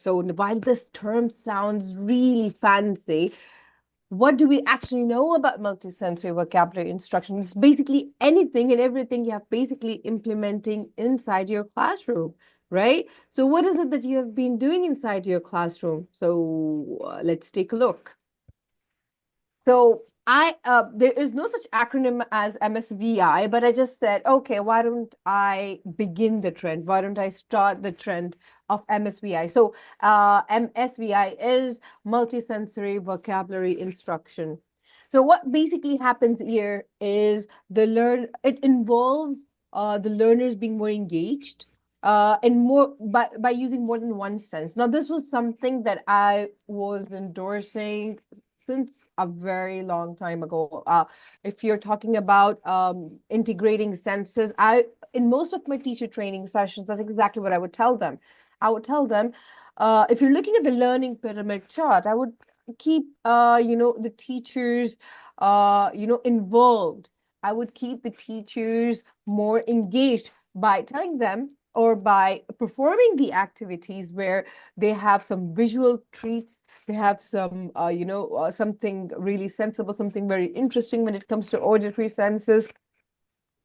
So while this term sounds really fancy, what do we actually know about multisensory vocabulary instruction? It's basically anything and everything you have basically implementing inside your classroom, right? So what is it that you have been doing inside your classroom? So let's take a look. So there is no such acronym as MSVI, but I just said, okay, why don't I begin the trend? Why don't I start the trend of MSVI? So MSVI is multisensory vocabulary instruction. So what basically happens here is it involves the learners being more engaged and more by using more than one sense. Now, this was something that I was endorsing since a very long time ago. If you're talking about integrating senses, in most of my teacher training sessions, that's exactly what I would tell them. I would tell them, if you're looking at the learning pyramid chart, I would keep, the teachers, involved. I would keep the teachers more engaged by telling them or by performing the activities where they have some visual treats, they have some, something really sensible, something very interesting when it comes to auditory senses,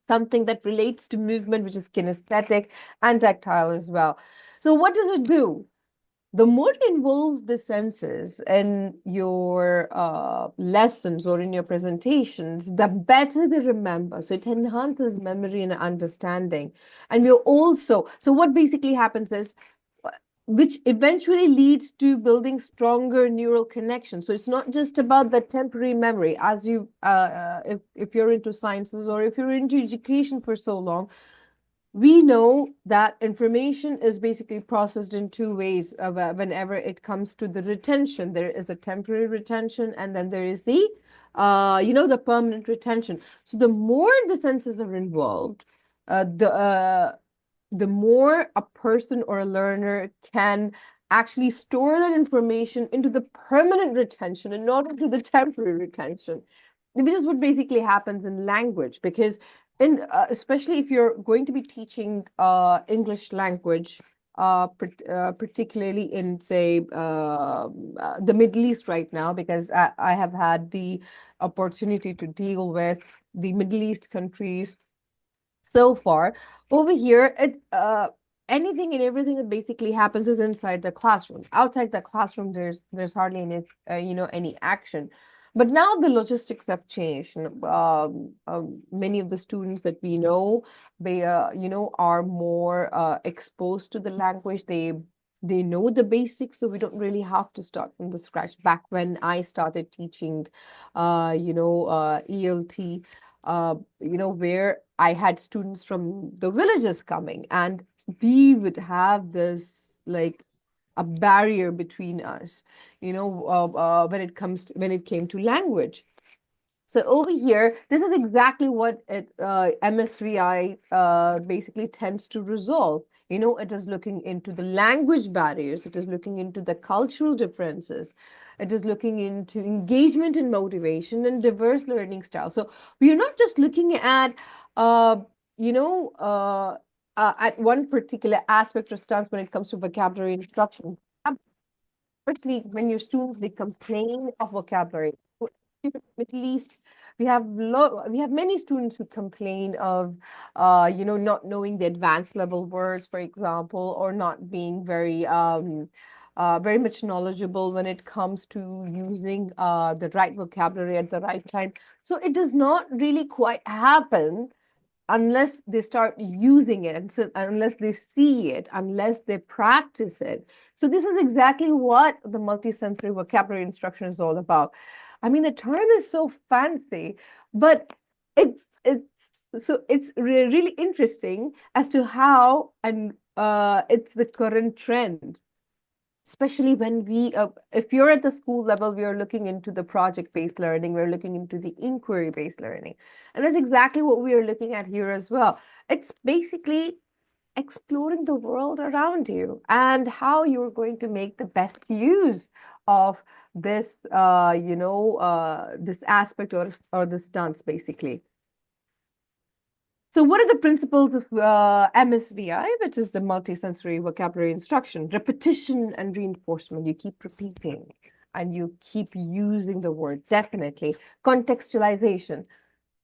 something that relates to movement, which is kinesthetic and tactile as well. So what does it do? The more it involves the senses in your lessons or in your presentations, the better they remember. So it enhances memory and understanding. And we're also, so what basically happens is, which eventually leads to building stronger neural connections. So it's not just about the temporary memory, as you, if you're into sciences or if you're into education for so long, we know that information is basically processed in two ways whenever it comes to the retention. There is a temporary retention, and then there is the, the permanent retention. So the more the senses are involved, the more a person or a learner can actually store that information into the permanent retention and not into the temporary retention, which is what basically happens in language. Because especially if you're going to be teaching English language, particularly in, say, the Middle East right now, because I have had the opportunity to deal with the Middle East countries so far. Over here, anything and everything that basically happens is inside the classroom. Outside the classroom, there's hardly any any action. But now the logistics have changed. Many of the students that we know, they are more exposed to the language. They know the basics, so we don't really have to start from the scratch. Back when I started teaching, ELT, where I had students from the villages coming, and we would have this like a barrier between us, when it came to language. So over here, this is exactly what MS3I basically tends to resolve. It is looking into the language barriers. It is looking into the cultural differences. It is looking into engagement and motivation and diverse learning styles. So we are not just looking at, uh, you know, uh, at one particular aspect or stance when it comes to vocabulary instruction. Especially when your students, they complain of vocabulary. Middle East, we have many students who complain of not knowing the advanced level words, for example, or not being very much knowledgeable when it comes to using the right vocabulary at the right time. So it does not really quite happen unless they start using it, and so unless they see it, unless they practice it. So this is exactly what the multisensory vocabulary instruction is all about. I mean, the term is so fancy, but it's really interesting as to how, and it's the current trend, especially when if you're at the school level, we are looking into the project-based learning, we're looking into the inquiry-based learning. And that's exactly what we are looking at here as well. It's basically exploring the world around you and how you're going to make the best use of this, this aspect or this dance, basically. So what are the principles of MSVI, which is the multisensory vocabulary instruction? Repetition and reinforcement. You keep repeating and you keep using the word, definitely. Contextualization.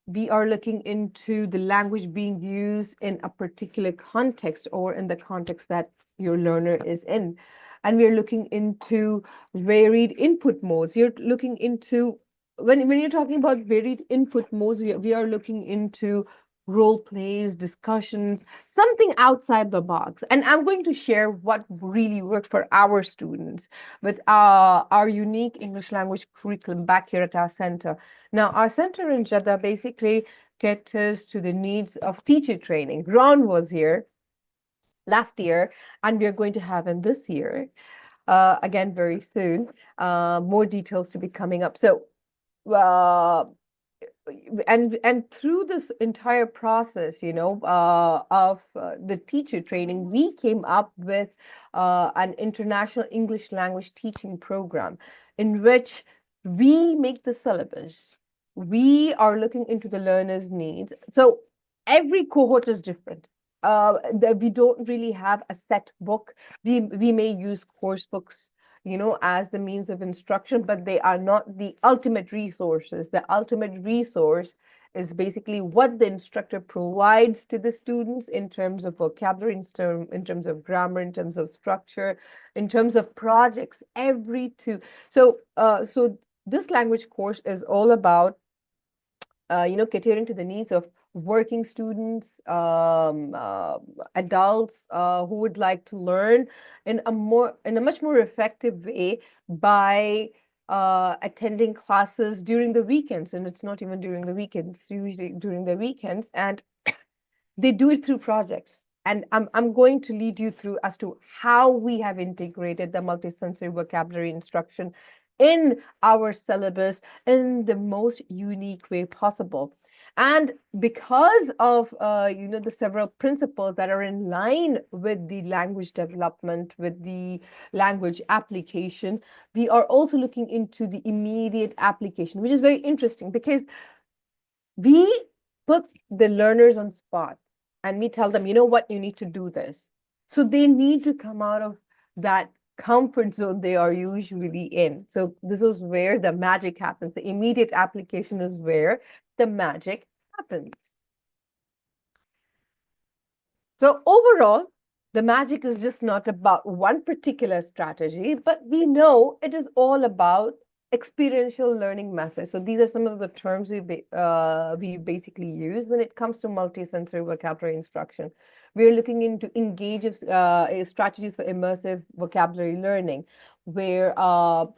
We are looking into the language being used in a particular context or in the context that your learner is in. And we're looking into varied input modes. You're looking into, when you're talking about varied input modes, we are looking into role plays, discussions, something outside the box. And I'm going to share what really worked for our students with our unique English language curriculum back here at our center. Now, our center in Jeddah basically caters to the needs of teacher training. Ron was here last year, and we are going to have him this year, again, very soon. More details to be coming up. So, uh, and through this entire process, of the teacher training, we came up with an international English language teaching program in which we make the syllabus. We are looking into the learner's needs. So every cohort is different. We don't really have a set book. We may use course books, as the means of instruction, but they are not the ultimate resources. The ultimate resource is basically what the instructor provides to the students in terms of vocabulary, in terms of grammar, in terms of structure, in terms of projects, every two. So this language course is all about catering to the needs of working students, adults who would like to learn in a much more effective way by attending classes during the weekends. And it's not even during the weekends, usually during the weekends. And they do it through projects. And I'm going to lead you through as to how we have integrated the multisensory vocabulary instruction in our syllabus in the most unique way possible. And because of the several principles that are in line with the language development, with the language application, we are also looking into the immediate application, which is very interesting because we put the learners on spot and we tell them, you know what, you need to do this. So they need to come out of that comfort zone they are usually in. So this is where the magic happens. The immediate application is where the magic happens. So overall, the magic is just not about one particular strategy, but we know it is all about experiential learning methods. So these are some of the terms we basically use when it comes to multisensory vocabulary instruction. We're looking into strategies for immersive vocabulary learning, where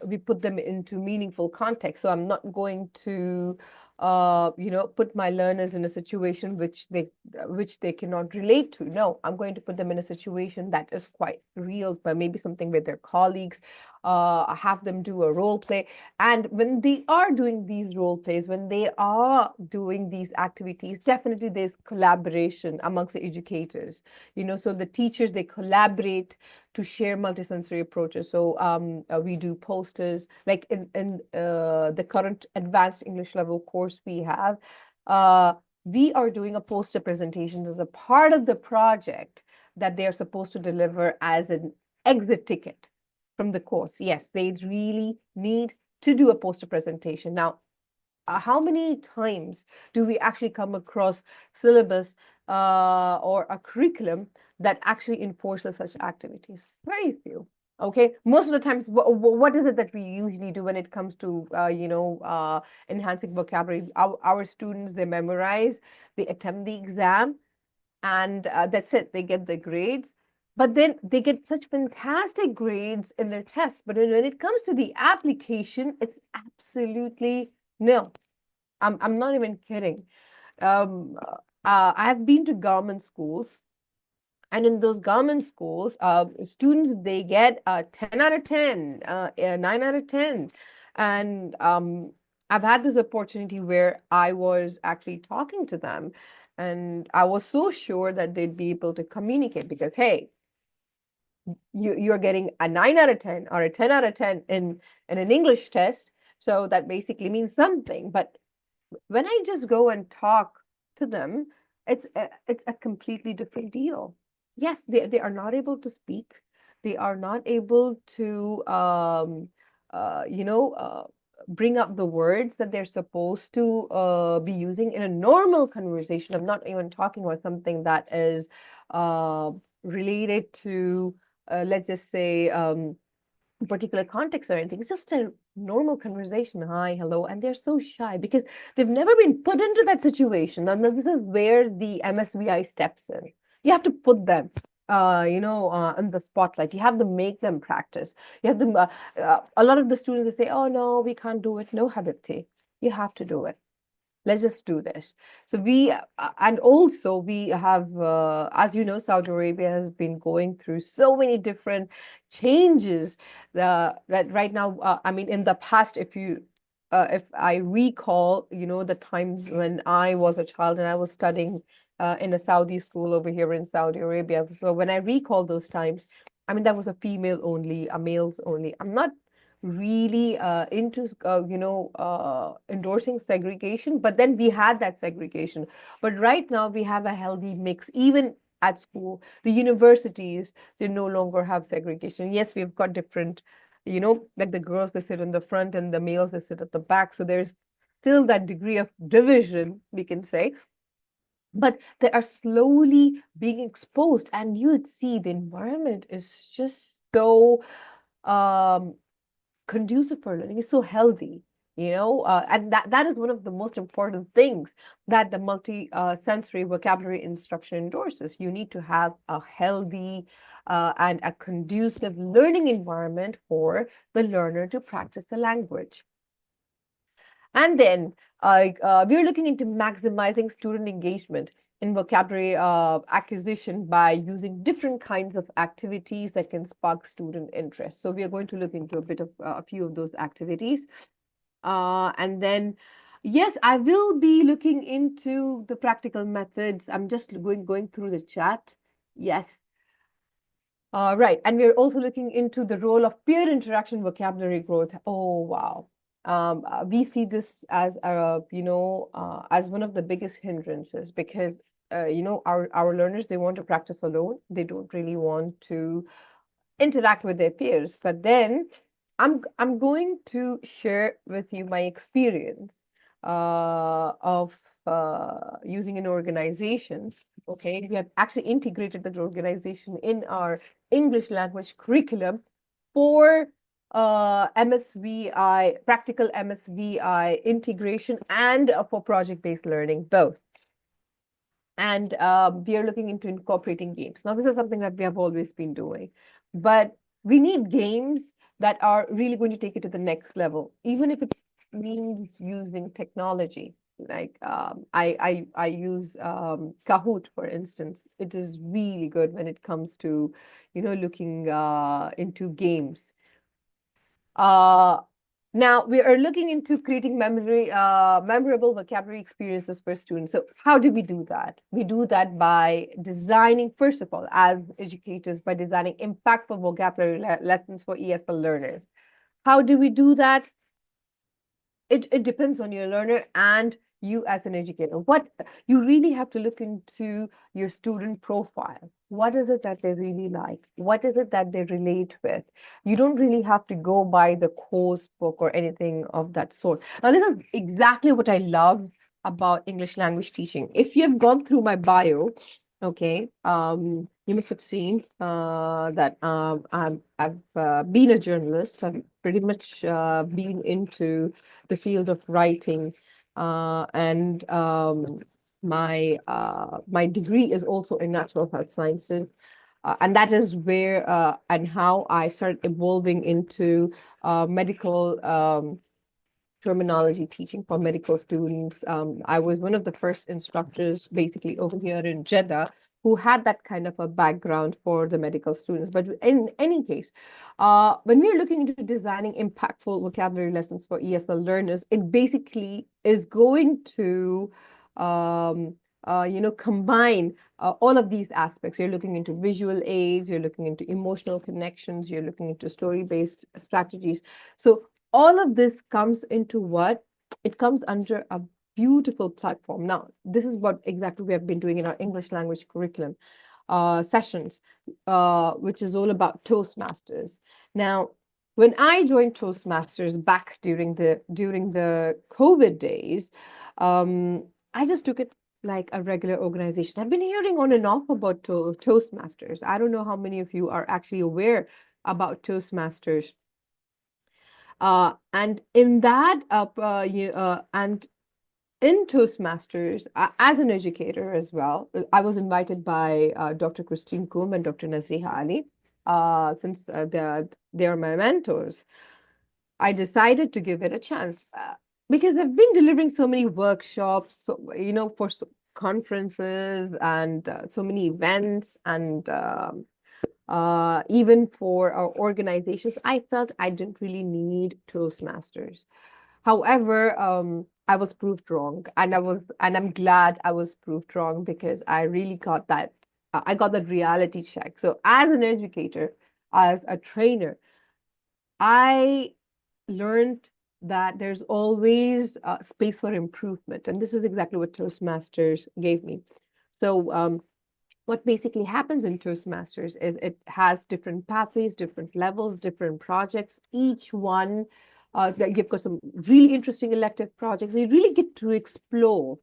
we put them into meaningful context. So I'm not going to put my learners in a situation which they cannot relate to. No, I'm going to put them in a situation that is quite real, but maybe something with their colleagues. Have them do a role play. And when they are doing these role plays, when they are doing these activities, definitely there's collaboration amongst the educators. So the teachers, they collaborate to share multisensory approaches. So we do posters, like in the current advanced English level course we have. We are doing a poster presentation as a part of the project that they are supposed to deliver as an exit ticket from the course. Yes, they really need to do a poster presentation. Now, how many times do we actually come across syllabus or a curriculum that actually enforces such activities? Very few. Okay, most of the times, what is it that we usually do when it comes to, enhancing vocabulary? Our students, they memorize, they attempt the exam, and that's it. They get the grades. But then they get such fantastic grades in their tests. But when it comes to the application, it's absolutely nil. I'm not even kidding. I've been to government schools, and in those government schools, students, they get a 10 out of 10, a 9 out of 10. And I've had this opportunity where I was actually talking to them, and I was so sure that they'd be able to communicate because, hey, you're getting a 9 out of 10 or a 10 out of 10 in an English test. So that basically means something. But when I just go and talk to them, it's a completely different deal. Yes, they are not able to speak. They are not able to you know bring up the words that they're supposed to be using in a normal conversation. I'm not even talking about something that is uh, related to let's just say particular context or anything. It's just a normal conversation. Hi, hello. And they're so shy because they've never been put into that situation. And this is where the MSVI steps in. You have to put them, in the spotlight. You have to make them practice. You have to, a lot of the students, they say, oh, no, we can't do it. No, Habibti. You have to do it. Let's just do this. So and also we have, as you know, Saudi Arabia has been going through so many different changes that right now, I mean, in the past, if I recall, the times when I was a child and I was studying in a Saudi school over here in Saudi Arabia. So when I recall those times, I mean, that was a female only, a males only. I'm not really into endorsing segregation, but then we had that segregation. But right now we have a healthy mix. Even at school, the universities, they no longer have segregation. Yes, we've got different, like the girls, they sit in the front and the males, they sit at the back. So there's still that degree of division, we can say, but they are slowly being exposed, and you'd see the environment is just so um conducive for learning, is so healthy, and that is one of the most important things that the multi-sensory vocabulary instruction endorses. You need to have a healthy and a conducive learning environment for the learner to practice the language. And then we're looking into maximizing student engagement in vocabulary acquisition by using different kinds of activities that can spark student interest. So we are going to look into a bit of a few of those activities. And then, yes, I will be looking into the practical methods. I'm just going through the chat. Yes, right. And we're also looking into the role of peer interaction vocabulary growth. Oh, wow. We see this as as one of the biggest hindrances because our learners, they want to practice alone. They don't really want to interact with their peers. But then I'm going to share with you my experience of using an organization. Okay, we have actually integrated that organization in our English language curriculum for MSVI, practical MSVI integration, and for project-based learning, both. And we are looking into incorporating games. Now, this is something that we have always been doing, but we need games that are really going to take it to the next level, even if it means using technology. Like I use Kahoot, for instance. It is really good when it comes to, looking into games. Uh, Now we are looking into creating memorable vocabulary experiences for students. So how do we do that? We do that by designing, first of all, as educators, by designing impactful vocabulary lessons for ESL learners. How do we do that? It depends on your learner and you as an educator. What you really have to look into your student profile. What is it that they really like? What is it that they relate with? You don't really have to go by the course book or anything of that sort. Now, this is exactly what I love about English language teaching. If you have gone through my bio, okay, you must have seen that I've been a journalist. I've pretty much been into the field of writing, and my degree is also in natural health sciences. And that is where and how I started evolving into medical terminology teaching for medical students. I was one of the first instructors basically over here in Jeddah who had that kind of a background for the medical students. But in any case, when we're looking into designing impactful vocabulary lessons for ESL learners, it basically is going to combine all of these aspects. You're looking into visual aids, you're looking into emotional connections, you're looking into story-based strategies. So all of this comes into what? It comes under a beautiful platform. Now, this is what exactly we have been doing in our English language curriculum sessions, which is all about Toastmasters. Now, when I joined Toastmasters back during the COVID days, I just took it like a regular organization. I've been hearing on and off about Toastmasters. I don't know how many of you are actually aware about Toastmasters. And in that, and in Toastmasters, as an educator as well, I was invited by Dr. Christine Koum and Dr. Naziha Ali, since they're my mentors. I decided to give it a chance because I've been delivering so many workshops, for conferences and so many events and even for our organizations. I felt I didn't really need Toastmasters. However, I was proved wrong, and I'm glad I was proved wrong because I really got that. I got that reality check. So, as an educator, as a trainer, I learned that there's always space for improvement, and this is exactly what Toastmasters gave me. So, what basically happens in Toastmasters is it has different pathways, different levels, different projects. Each one, you've got some really interesting elective projects. You really get to explore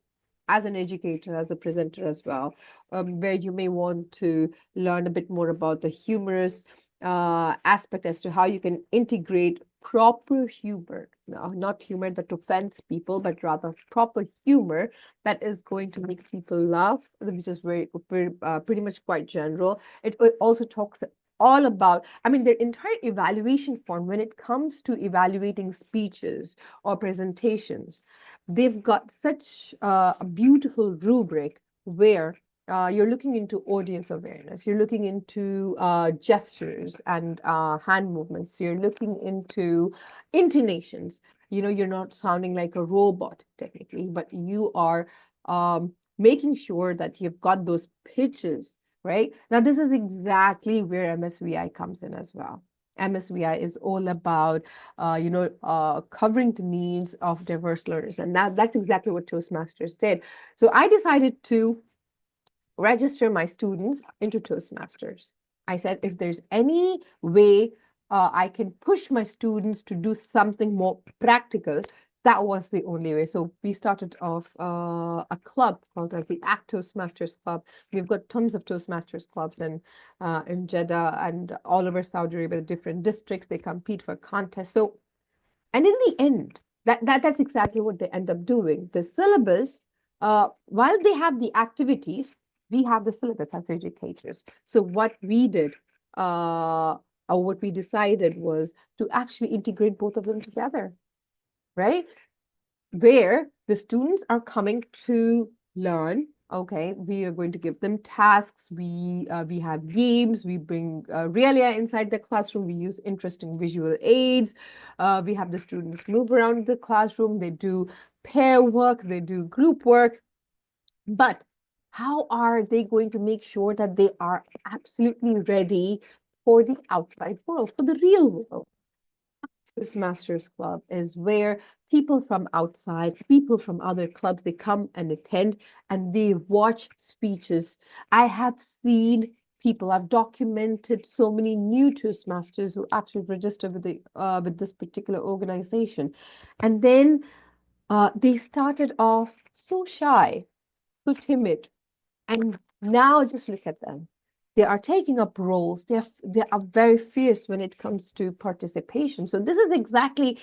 as an educator, as a presenter as well, where you may want to learn a bit more about the humorous aspect as to how you can integrate proper humor, not humor that offends people, but rather proper humor that is going to make people laugh, which is pretty much quite general. It also talks all about, I mean, their entire evaluation form when it comes to evaluating speeches or presentations, they've got such a beautiful rubric where you're looking into audience awareness, you're looking into gestures and hand movements, you're looking into intonations. You're not sounding like a robot technically, but you are making sure that you've got those pitches, right? Now, this is exactly where MSVI comes in as well. MSVI is all about, covering the needs of diverse learners. And that's exactly what Toastmasters did. So I decided to register my students into Toastmasters. I said, if there's any way I can push my students to do something more practical, that was the only way. So we started off a club called as the ACT Toastmasters Club. We've got tons of Toastmasters clubs in Jeddah and all over Saudi Arabia, different districts. They compete for contests. So, and in the end, that's exactly what they end up doing. The syllabus, while they have the activities, we have the syllabus as educators. So what we did, or what we decided was to actually integrate both of them together, right? Where the students are coming to learn. Okay, we are going to give them tasks. We have games. We bring realia inside the classroom. We use interesting visual aids. We have the students move around the classroom. They do pair work. They do group work. But how are they going to make sure that they are absolutely ready for the outside world, for the real world? Toastmasters Club is where people from outside, people from other clubs, they come and attend and they watch speeches. I have seen people, I've documented so many new Toastmasters who actually register with this particular organization. And then they started off so shy, so timid, and now just look at them. They are taking up roles. They are very fierce when it comes to participation. So this is exactly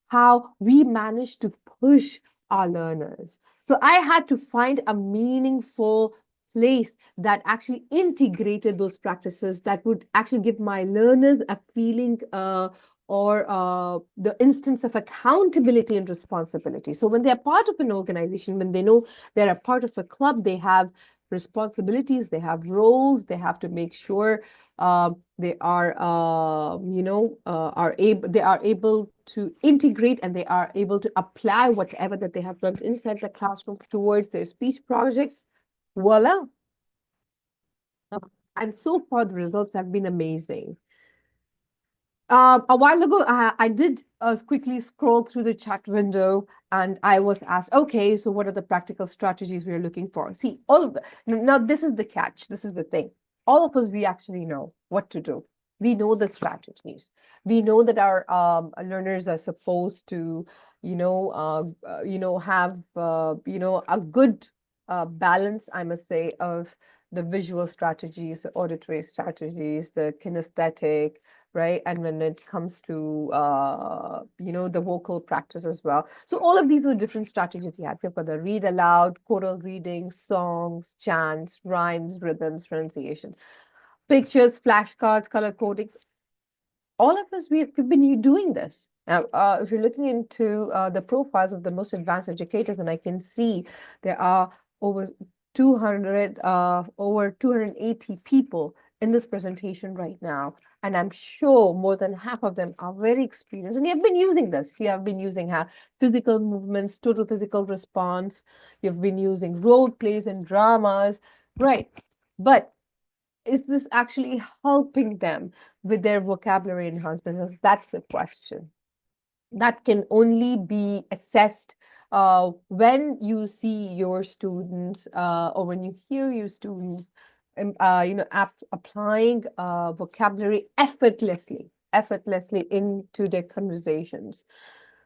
how we managed to push our learners. So I had to find a meaningful place that actually integrated those practices that would actually give my learners a feeling or the instance of accountability and responsibility. So when they're part of an organization, when they know they're a part of a club, they have responsibilities, they have roles, they have to make sure they are they are able to integrate and they are able to apply whatever that they have learned inside the classroom towards their speech projects. Voila. And so far the results have been amazing. A while ago, I did quickly scroll through the chat window and I was asked, okay, so what are the practical strategies we're looking for? See, all of the, now this is the catch. This is the thing. All of us, we actually know what to do. We know the strategies. We know that our learners are supposed to, have, a good balance, I must say, of the visual strategies, the auditory strategies, the kinesthetic, right? And when it comes to the vocal practice as well. So all of these are different strategies you have. You've got the read aloud, choral reading, songs, chants, rhymes, rhythms, pronunciation, pictures, flashcards, color codings. All of us, we've been doing this. Now, if you're looking into the profiles of the most advanced educators, and I can see there are over 280 people in this presentation right now. And I'm sure more than half of them are very experienced. And you have been using this. You have been using physical movements, total physical response. You've been using role plays and dramas, right? But is this actually helping them with their vocabulary enhancement? That's a question that can only be assessed when you see your students or when you hear your students applying vocabulary effortlessly into their conversations.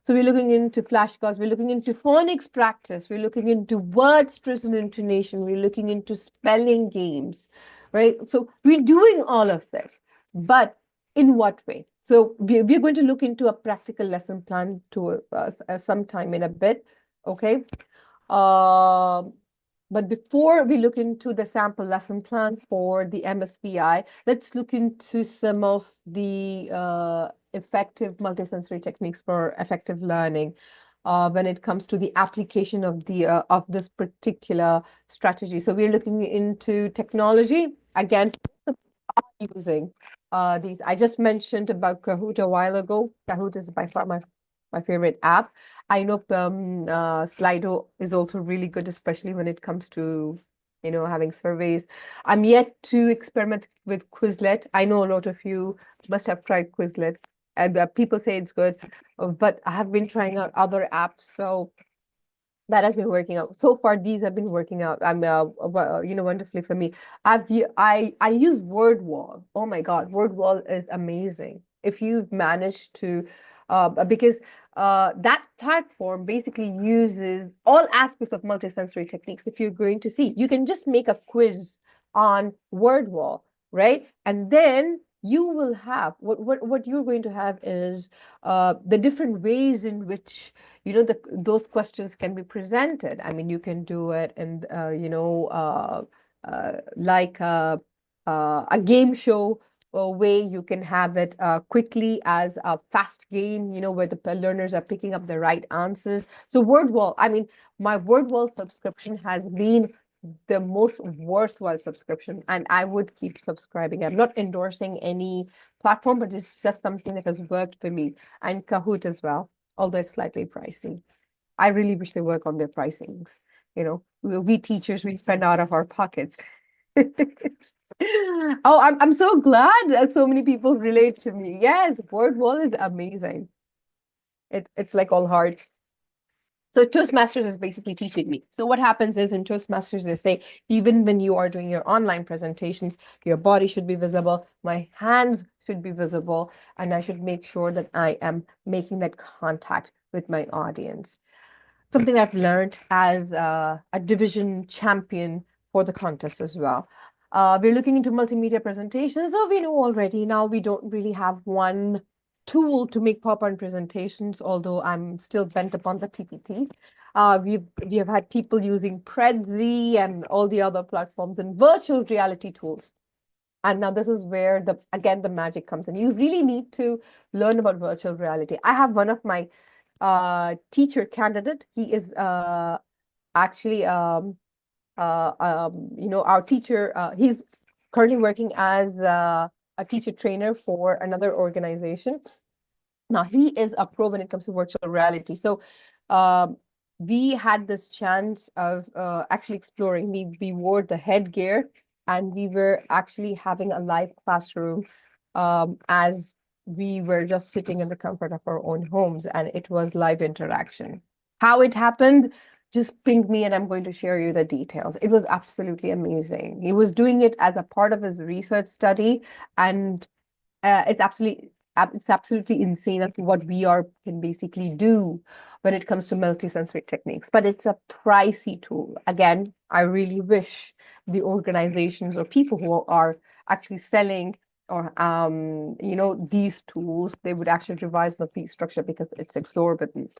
So we're looking into flashcards, we're looking into phonics practice, we're looking into word stress and intonation, we're looking into spelling games, right? So we're doing all of this, but in what way? So we're going to look into a practical lesson plan to sometime in a bit, okay? Um, but before we look into the sample lesson plan for the MSPI, let's look into some of the effective multisensory techniques for effective learning when it comes to the application of this particular strategy. So we're looking into technology. Again, using these. I just mentioned about Kahoot a while ago. Kahoot is by far my favorite app. I know Slido is also really good, especially when it comes to having surveys. I'm yet to experiment with Quizlet. I know a lot of you must have tried Quizlet, and people say it's good, but I have been trying out other apps. So that has been working out. So far, these have been working out. Wonderfully for me. I use WordWall. Oh my God, WordWall is amazing. If you've managed to, because that platform basically uses all aspects of multisensory techniques. If you're going to see, you can just make a quiz on WordWall, right? And then you will have what you're going to have is the different ways in which those questions can be presented. I mean, you can do it in like a game show way. You can have it quickly as a fast game, where the learners are picking up the right answers. So WordWall, I mean, my WordWall subscription has been the most worthwhile subscription, and I would keep subscribing. I'm not endorsing any platform, but it's just something that has worked for me. And Kahoot as well, although it's slightly pricey. I really wish they work on their pricings. We teachers, we spend out of our pockets. Oh, I'm so glad that so many people relate to me. Yes, WordWall is amazing. It's like all hearts. So Toastmasters is basically teaching me. So what happens is in Toastmasters, they say, even when you are doing your online presentations, your body should be visible, my hands should be visible, and I should make sure that I am making that contact with my audience. Something I've learned as a division champion for the contest as well. We're looking into multimedia presentations. So we know already now we don't really have one tool to make PowerPoint presentations, although I'm still bent upon the PPT. We have had people using Prezi and all the other platforms and virtual reality tools. And now this is where the magic comes in. You really need to learn about virtual reality. I have one of my teacher candidate. He is actually our teacher. He's currently working as a teacher trainer for another organization. Now he is a pro when it comes to virtual reality. So um, we had this chance of actually exploring. We wore the headgear and we were actually having a live classroom as we were just sitting in the comfort of our own homes, and it was live interaction. How it happened, just ping me and I'm going to share you the details. It was absolutely amazing. He was doing it as a part of his research study, and it's absolutely insane at what VR can basically do when it comes to multisensory techniques. But it's a pricey tool. Again, I really wish the organizations or people who are actually selling or these tools, they would actually revise the fee structure because it's exorbitant.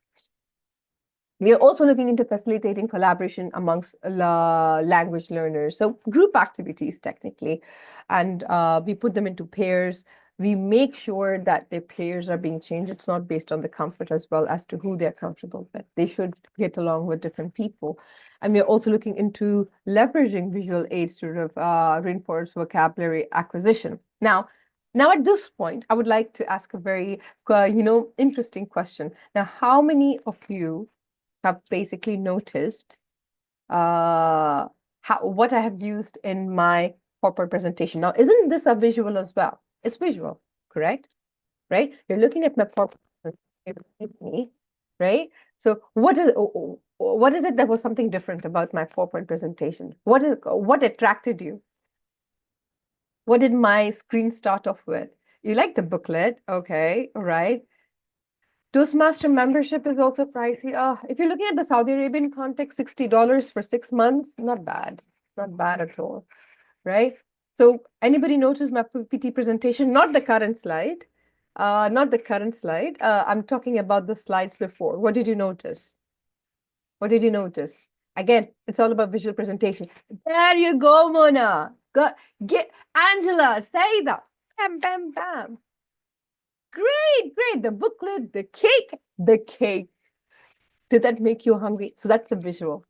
We are also looking into facilitating collaboration amongst language learners. So group activities technically, and we put them into pairs. We make sure that their pairs are being changed. It's not based on the comfort as well as to who they're comfortable with. They should get along with different people. And we're also looking into leveraging visual aids to reinforce vocabulary acquisition. Now at this point, I would like to ask a very, interesting question. Now, how many of you have basically noticed what I have used in my corporate presentation? Now, isn't this a visual as well? It's visual, correct? Right? You're looking at my corporate presentation, right? So what is it that was something different about my PowerPoint presentation? What attracted you? What did my screen start off with? You like the booklet, okay, all right. Toastmaster membership is also pricey. If you're looking at the Saudi Arabian context, $60 for 6 months, not bad. Not bad at all, right? So anybody notice my PPT presentation? Not the current slide. Not the current slide. I'm talking about the slides before. What did you notice? What did you notice? Again, it's all about visual presentation. There you go, Mona. Get Angela, say that. Bam, bam, bam. Great. The booklet, the cake. Did that make you hungry? So that's a visual.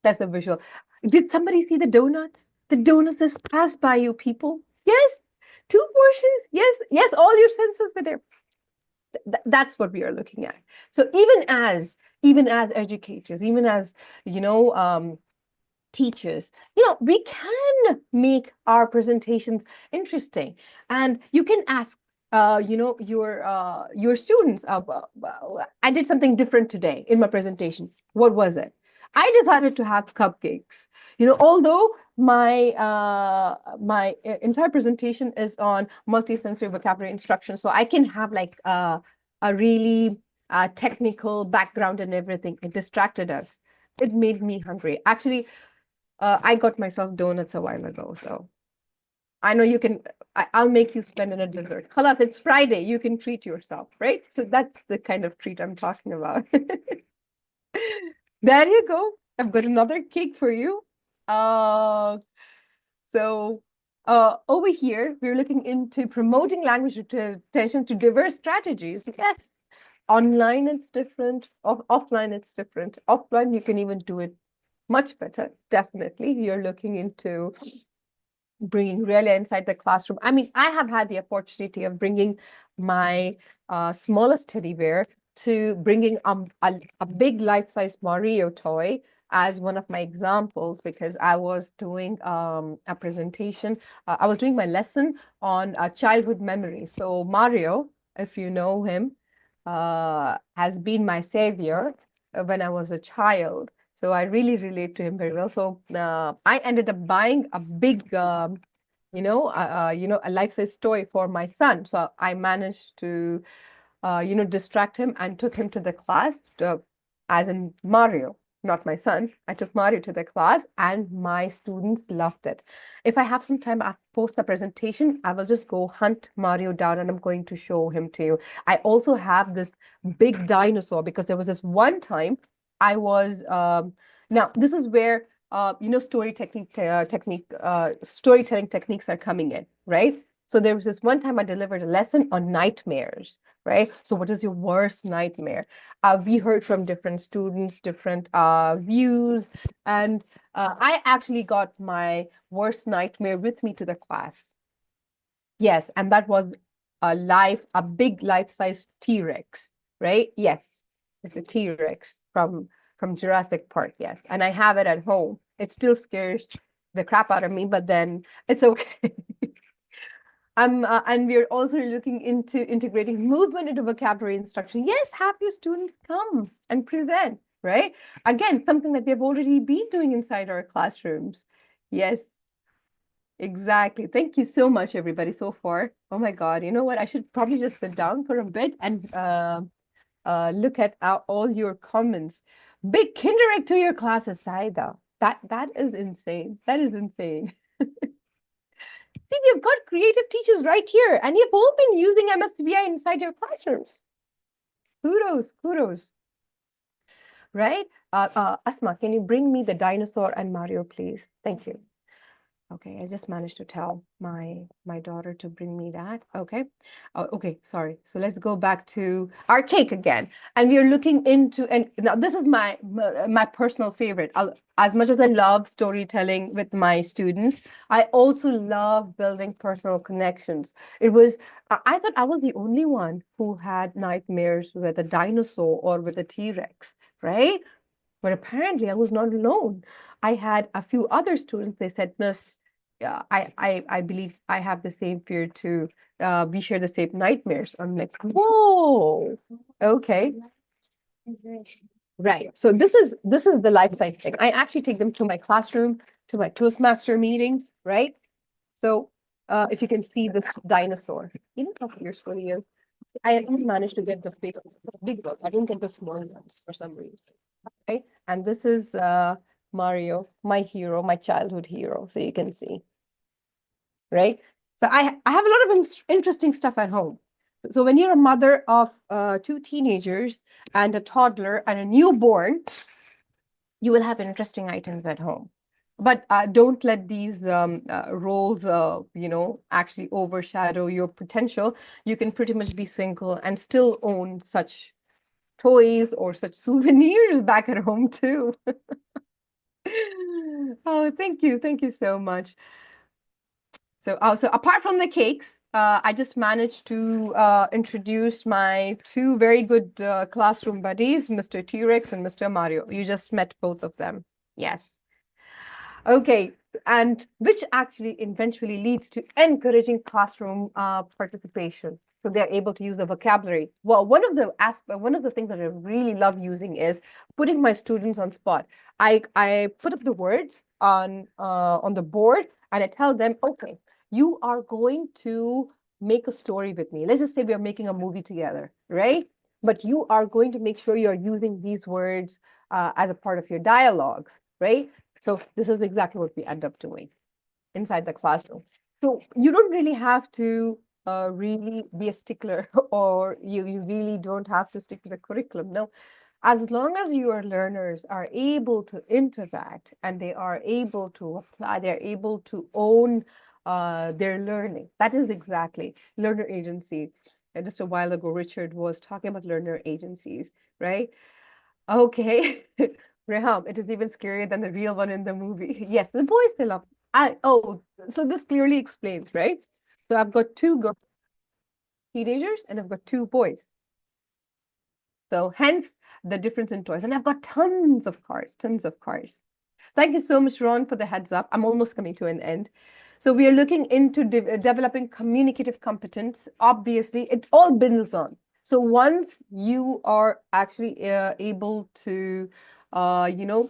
That's a visual. Did somebody see the donuts? The donuts just passed by you, people. Yes. 2 portions. Yes. All your senses were there. That's what we are looking at. So even as educators, even as teachers, we can make our presentations interesting, and you can ask your students. I did something different today in my presentation. What was it? I decided to have cupcakes. Although my entire presentation is on multisensory vocabulary instruction, so I can have like a really technical background and everything. It distracted us. It made me hungry. Actually, I got myself donuts a while ago, so I know you can. I'll make you spend on a dessert. Khalas, it's Friday. You can treat yourself, right? So that's the kind of treat I'm talking about. There you go. I've got another cake for you. So over here, we're looking into promoting language retention to diverse strategies. Yes, online it's different. Offline it's different. Offline you can even do it much better. Definitely, you're looking into bringing really inside the classroom. I mean, I have had the opportunity of bringing my smallest teddy bear to bringing a big life-size Mario toy as one of my examples, because I was doing a presentation. I was doing my lesson on childhood memories. So Mario, if you know him, has been my savior when I was a child. So I really relate to him very well. So I ended up buying a big, a life-size toy for my son. So I managed to, distract him and took him to the class, as in Mario, not my son. I took Mario to the class, and my students loved it. If I have some time after post the presentation, I will just go hunt Mario down and I'm going to show him to you. I also have this big dinosaur because there was this one time I was now this is where storytelling techniques are coming in, right? So there was this one time I delivered a lesson on nightmares, right? So what is your worst nightmare? We heard from different students, different views, and I actually got my worst nightmare with me to the class. Yes, and that was a big life-size T-Rex, right? Yes, it's a T-Rex from Jurassic Park, yes. And I have it at home. It still scares the crap out of me, but then it's okay. And we're also looking into integrating movement into vocabulary instruction. Yes, have your students come and present, right? Again, something that we have already been doing inside our classrooms. Yes, exactly. Thank you so much, everybody, so far. Oh my God, you know what? I should probably just sit down for a bit and look at all your comments. Big kindergarten to your classes, Saida. That is insane. That is insane. See, we've got creative teachers right here, and you've all been using MSVI inside your classrooms. Kudos, kudos, right? Asma, can you bring me the dinosaur and Mario, please? Thank you. Okay, I just managed to tell my daughter to bring me that. Okay. Oh, okay, sorry. So let's go back to our cake again. And we are looking into, and now this is my personal favorite. As much as I love storytelling with my students, I also love building personal connections. I thought I was the only one who had nightmares with a dinosaur or with a T-Rex, right? But apparently, I was not alone. I had a few other students. They said, Miss, yeah, I believe I have the same fear too. We share the same nightmares. I'm like, whoa, okay, right. So this is the life size thing. I actually take them to my classroom, to my Toastmaster meetings, right? So if you can see this dinosaur, you know how useful he is. I only managed to get the big one. I didn't get the small ones for some reason. Okay, and this is Mario, my hero, my childhood hero. So you can see, right? So I have a lot of interesting stuff at home. So when you're a mother of two teenagers and a toddler and a newborn, you will have interesting items at home. But don't let these roles, actually overshadow your potential. You can pretty much be single and still own such toys or such souvenirs back at home too. Oh, thank you. Thank you so much. So apart from the cakes, I just managed to introduce my two very good classroom buddies, Mr. T-Rex and Mr. Mario. You just met both of them. Yes. Okay, and which actually eventually leads to encouraging classroom participation. So they're able to use the vocabulary. Well, one of the things that I really love using is putting my students on spot. I put up the words on the board and I tell them, okay, you are going to make a story with me. Let's just say we are making a movie together, right? But you are going to make sure you're using these words as a part of your dialogues, right? So this is exactly what we end up doing inside the classroom. So you don't really have to really be a stickler or you really don't have to stick to the curriculum. No, as long as your learners are able to interact and they are able to apply, they're able to own their learning. That is exactly learner agency. And just a while ago, Richard was talking about learner agencies, right? Okay. Reham, it is even scarier than the real one in the movie. Yes, the boys still love. So this clearly explains, right? So I've got two girl teenagers and I've got two boys. So hence the difference in toys. And I've got tons of cars, tons of cars. Thank you so much, Ron, for the heads up. I'm almost coming to an end. So we are looking into developing communicative competence. Obviously, it all builds on. So once you are actually able to, you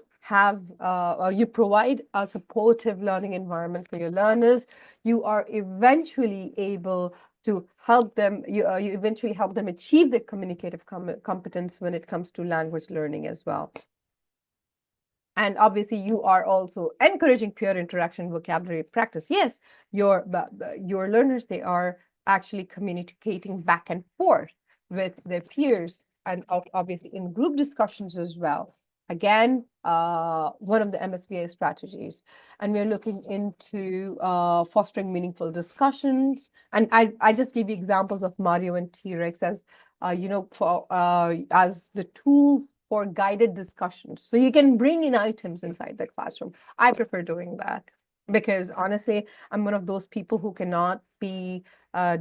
provide a supportive learning environment for your learners, you are eventually able to help them, you eventually help them achieve the communicative competence when it comes to language learning as well. And obviously, you are also encouraging peer interaction, vocabulary practice. Yes, your learners, they are actually communicating back and forth with their peers and obviously in group discussions as well. Again, one of the MSBA strategies. And we're looking into fostering meaningful discussions. And I just gave you examples of Mario and T-Rex as, as the tools for guided discussions. So you can bring in items inside the classroom. I prefer doing that because honestly, I'm one of those people who cannot be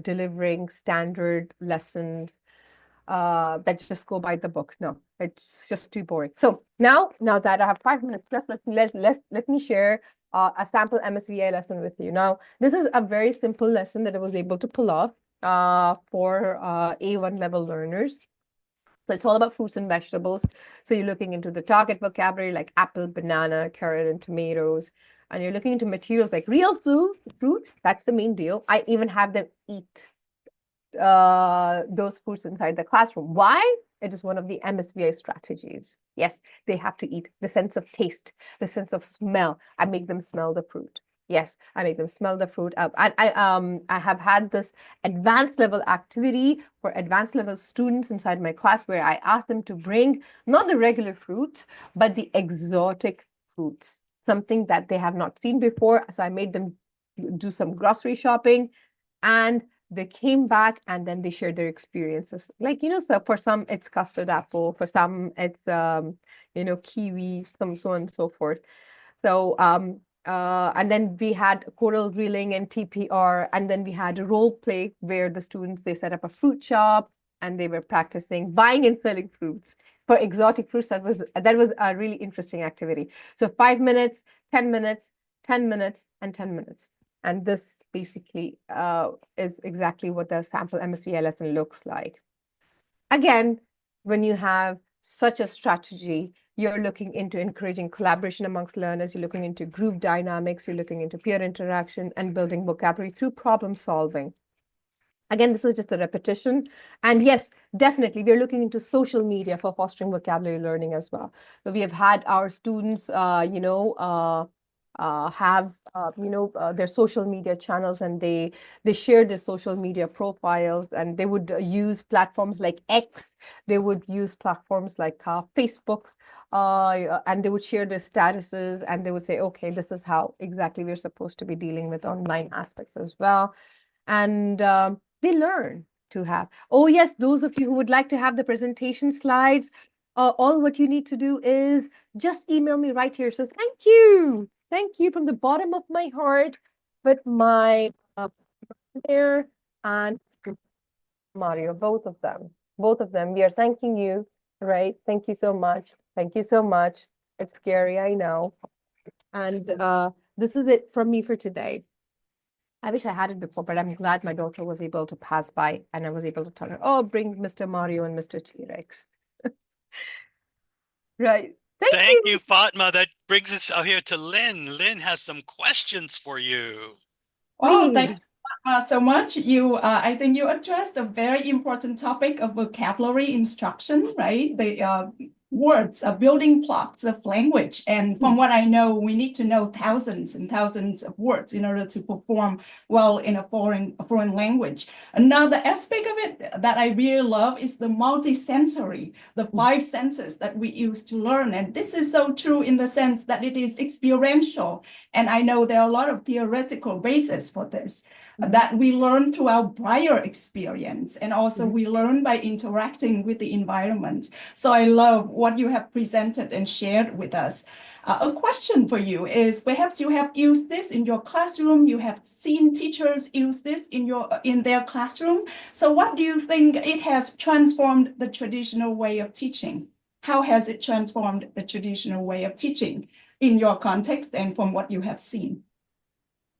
delivering standard lessons that just go by the book. No, it's just too boring. So now that I have 5 minutes left, let me share a sample MSVI lesson with you. Now, this is a very simple lesson that I was able to pull off for A1 level learners. So it's all about fruits and vegetables. So you're looking into the target vocabulary like apple, banana, carrot, and tomatoes. And you're looking into materials like real fruit. That's the main deal. I even have them eat those fruits inside the classroom. Why? It is one of the MSVI strategies. Yes, they have to eat the sense of taste, the sense of smell. I make them smell the fruit. Yes, I make them smell the fruit. I have had this advanced level activity for advanced level students inside my class where I ask them to bring not the regular fruits, but the exotic fruits, something that they have not seen before. So I made them do some grocery shopping, and they came back and then they shared their experiences. Like, so for some it's custard apple, for some it's kiwi, some so on and so forth. So and then we had choral reeling and TPR, and then we had a role play where the students, they set up a fruit shop and they were practicing buying and selling fruits for exotic fruits. That was a really interesting activity. So 5 minutes, 10 minutes, 10 minutes, and 10 minutes. And this basically is exactly what the sample MSVI lesson looks like. Again, when you have such a strategy, you're looking into encouraging collaboration amongst learners, you're looking into group dynamics, you're looking into peer interaction and building vocabulary through problem solving. Again, this is just a repetition. And yes, definitely, we're looking into social media for fostering vocabulary learning as well. So we have had our students, have their social media channels, and they share their social media profiles, and they would use platforms like X, they would use platforms like Facebook, and they would share their statuses, and they would say, okay, this is how exactly we're supposed to be dealing with online aspects as well. And they learn to have. Oh, yes, those of you who would like to have the presentation slides, all what you need to do is just email me right here. So thank you. Thank you from the bottom of my heart with my there and Mario, both of them. Both of them. We are thanking you, right? Thank you so much. Thank you so much. It's scary, I know. And this is it from me for today. I wish I had it before, but I'm glad my daughter was able to pass by and I was able to tell her, oh, bring Mr. Mario and Mr. T-Rex. Right. Thank Thank you. you, Fatma. That brings us out here to Lynn. Lynn has some questions for you. Oh, thank Please. you so much. I think you addressed a very important topic of vocabulary instruction, right? The words are building blocks of language. And from what I know, we need to know thousands and thousands of words in order to perform well in a foreign language. Another aspect of it that I really love is the multisensory, the 5 senses that we use to learn. And this is so true in the sense that it is experiential. And I know there are a lot of theoretical basis for this. That we learn through our prior experience, and also we learn by interacting with the environment. So I love what you have presented and shared with us. A question for you is, perhaps you have used this in your classroom, you have seen teachers use this in their classroom. So what do you think it has transformed the traditional way of teaching? How has it transformed the traditional way of teaching in your context and from what you have seen?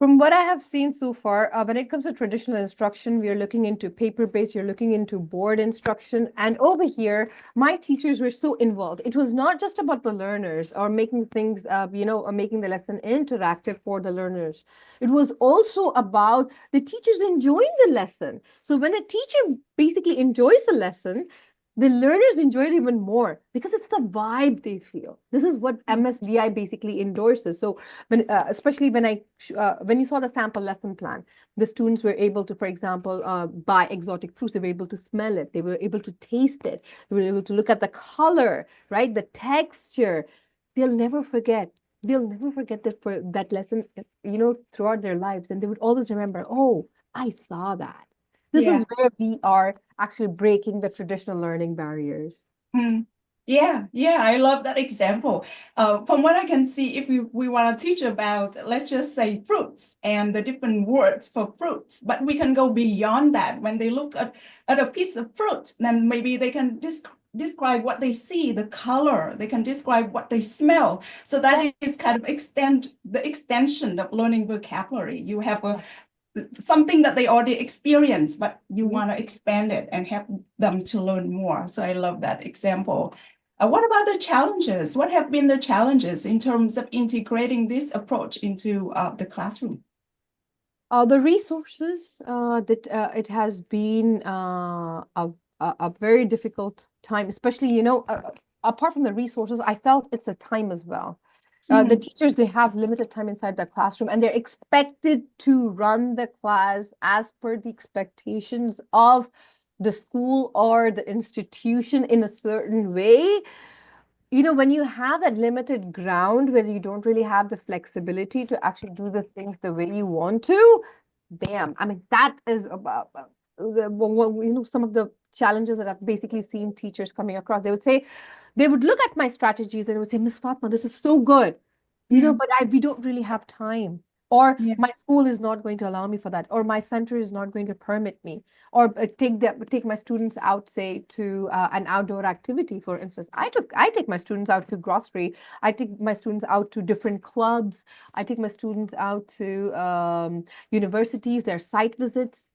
From what I have seen so far, when it comes to traditional instruction, we are looking into paper-based, you're looking into board instruction. And over here, my teachers were so involved. It was not just about the learners or making things, or making the lesson interactive for the learners. It was also about the teachers enjoying the lesson. So when a teacher basically enjoys the lesson, the learners enjoy it even more because it's the vibe they feel. This is what MSVI basically endorses. So especially when you saw the sample lesson plan, the students were able to, for example, buy exotic fruits. They were able to smell it. They were able to taste it. They were able to look at the color, right? The texture. They'll never forget. They'll never forget that for that lesson, throughout their lives. And they would always remember, oh, I saw that. This is where we are actually breaking the traditional learning barriers. Yeah, I love that example. From what I can see, if we want to teach about, let's just say, fruits and the different words for fruits, but we can go beyond that. When they look at a piece of fruit, then maybe they can describe what they see, the color, they can describe what they smell. So that is kind of the extension of learning vocabulary. You have something that they already experience, but you want to expand it and help them to learn more. So I love that example. What about the challenges? What have been the challenges in terms of integrating this approach into the classroom? The resources that it has been a very difficult time, especially, apart from the resources, I felt it's a time as well. The teachers, they have limited time inside the classroom, and they're expected to run the class as per the expectations of the school or the institution in a certain way. When you have that limited ground where you don't really have the flexibility to actually do the things the way you want to, bam. I mean, that is about some of the challenges that I've basically seen teachers coming across. They would look at my strategies and they would say, Miss Fatma, this is so good, but we don't really have time. Or my school is not going to allow me for that, or my center is not going to permit me, or take my students out, say, to an outdoor activity. For instance, I take my students out to grocery. I take my students out to different clubs. I take my students out to universities, their site visits.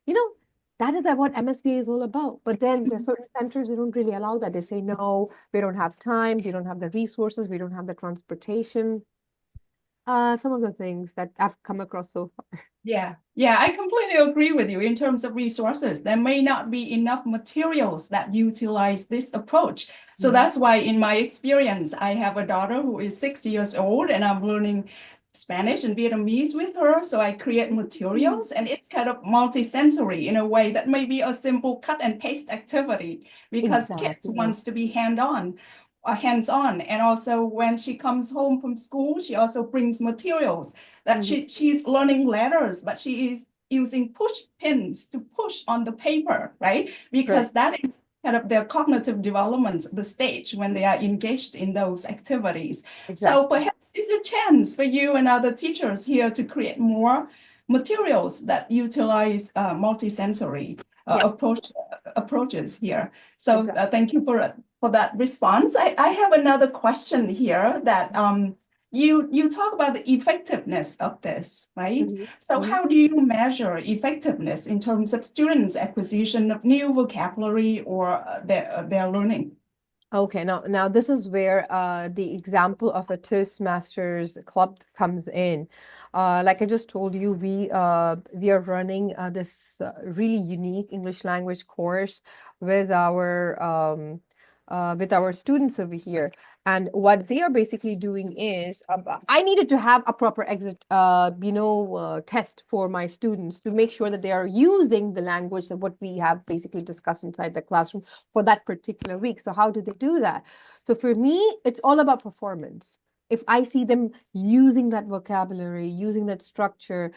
That is what MSVA is all about. But then there are certain centers, they don't really allow that. They say, no, we don't have time, we don't have the resources, we don't have the transportation. Some of the things that I've come across so far. Yeah, I completely agree with you in terms of resources. There may not be enough materials that utilize this approach. So that's why, in my experience, I have a daughter who is 6 years old, and I'm learning Spanish and Vietnamese with her. So I create materials, and it's kind of multisensory in a way that may be a simple cut and paste activity, because kids wants to be hands-on. And also, when she comes home from school, she also brings materials that she's learning letters, but she is using push pins to push on the paper, right? Because that is kind of their cognitive development, the stage when they are engaged in those activities. So perhaps it's a chance for you and other teachers here to create more materials that utilize multisensory approaches here. So thank you for that response. I have another question here that you talk about the effectiveness of this, right? So how do you measure effectiveness in terms of students' acquisition of new vocabulary or their learning? Okay, now this is where the example of a Toastmasters club comes in. Like I just told you, we are running this really unique English language course with our students over here. And what they are basically doing is, I needed to have a proper exit, test for my students to make sure that they are using the language that what we have basically discussed inside the classroom for that particular week. So how do they do that? So for me, it's all about performance. If I see them using that vocabulary, using that structure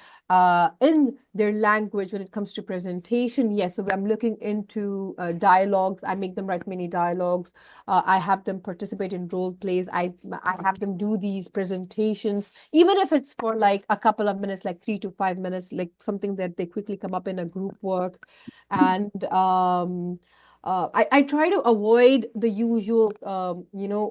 in their language when it comes to presentation, yes. So I'm looking into dialogues. I make them write mini dialogues. I have them participate in role plays. I have them do these presentations, even if it's for like a couple of minutes, like 3 to 5 minutes, like something that they quickly come up in a group work. And I try to avoid the usual,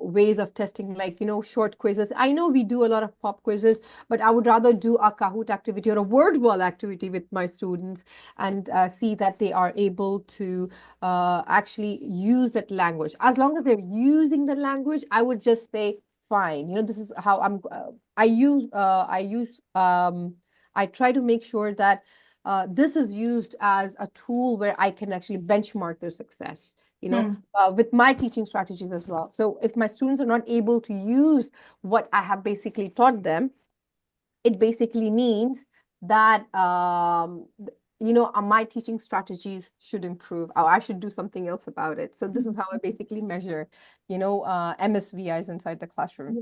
ways of testing, like, short quizzes. I know we do a lot of pop quizzes, but I would rather do a Kahoot activity or a word wall activity with my students and see that they are able to actually use that language. As long as they're using the language, I would just say, fine. This is how I try to make sure that this is used as a tool where I can actually benchmark their success, with my teaching strategies as well. So if my students are not able to use what I have basically taught them, it basically means that, my teaching strategies should improve, or I should do something else about it. So this is how I basically measure, MSVIs inside the classroom.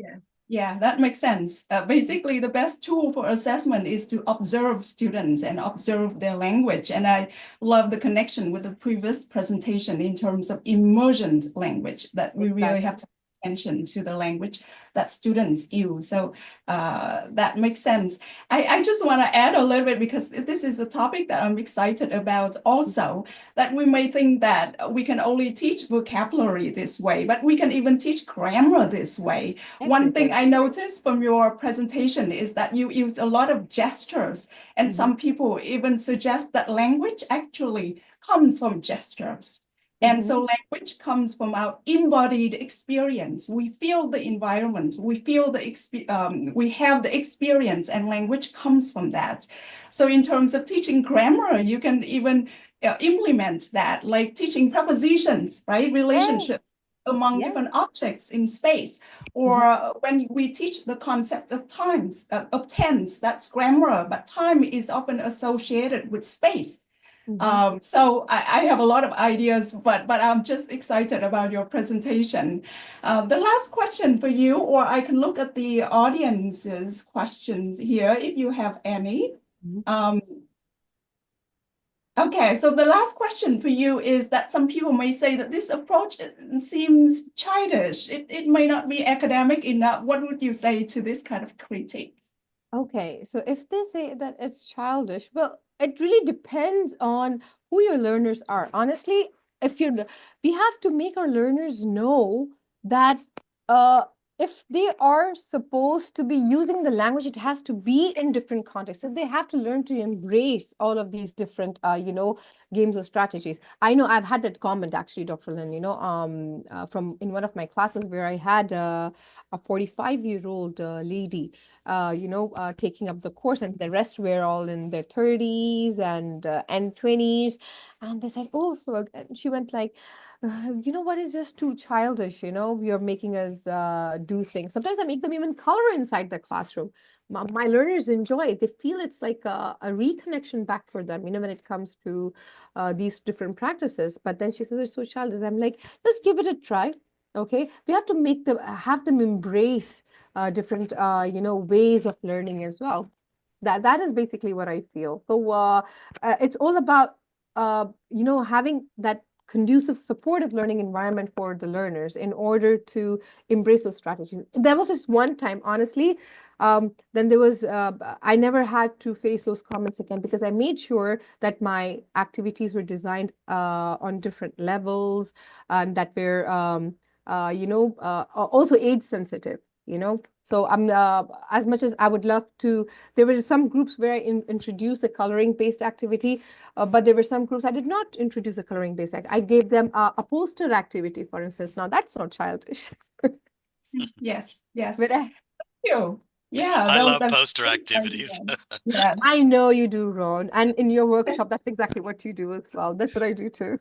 Yeah, that makes sense. Basically, the best tool for assessment is to observe students and observe their language. And I love the connection with the previous presentation in terms of immersion language, that we really have to attention to the language that students use. So that makes sense. I just want to add a little bit, because this is a topic that I'm excited about also, that we may think that we can only teach vocabulary this way, but we can even teach grammar this way. One thing I noticed from your presentation is that you use a lot of gestures, and some people even suggest that language actually comes from gestures. And so language comes from our embodied experience. We feel the environment, we feel we have the experience, and language comes from that. So in terms of teaching grammar, you can even implement that, like teaching prepositions, right? Relationship among different objects in space. Or when we teach the concept of tense, that's grammar, but time is often associated with space. So I have a lot of ideas, but I'm just excited about your presentation. The last question for you, or I can look at the audience's questions here if you have any. Okay, so the last question for you is that some people may say that this approach seems childish. It may not be academic enough. What would you say to this kind of critique? Okay, so if they say that it's childish, well, it really depends on who your learners are. Honestly, we have to make our learners know that if they are supposed to be using the language, it has to be in different contexts. So they have to learn to embrace all of these different, games or strategies. I know I've had that comment actually, Dr. Lin, from in one of my classes where I had a 45-year-old lady taking up the course, and the rest were all in their 30s and 20s. And they said, oh, so, and she went like, you know what, is just too childish, you're making us do things. Sometimes I make them even color inside the classroom. My learners enjoy it. They feel it's like a reconnection back for them, when it comes to these different practices. But then she says it's so childish. I'm like, let's give it a try. Okay, we have to have them embrace different ways of learning as well. That is basically what I feel. So it's all about having that conducive, supportive learning environment for the learners in order to embrace those strategies. There was this one time, honestly, then there was I never had to face those comments again, because I made sure that my activities were designed on different levels, and that were also age sensitive, So I'm as much as I would love to, there were some groups where I introduced a coloring based activity, but there were some groups I did not introduce a coloring based activity. I gave them a poster activity, for instance. Now that's not childish. Yes, yes. But Thank you. Yeah, I those love are poster great activities. ideas. Yes. I know you do, Ron. And in your workshop, that's exactly what you do as well. That's what I do too.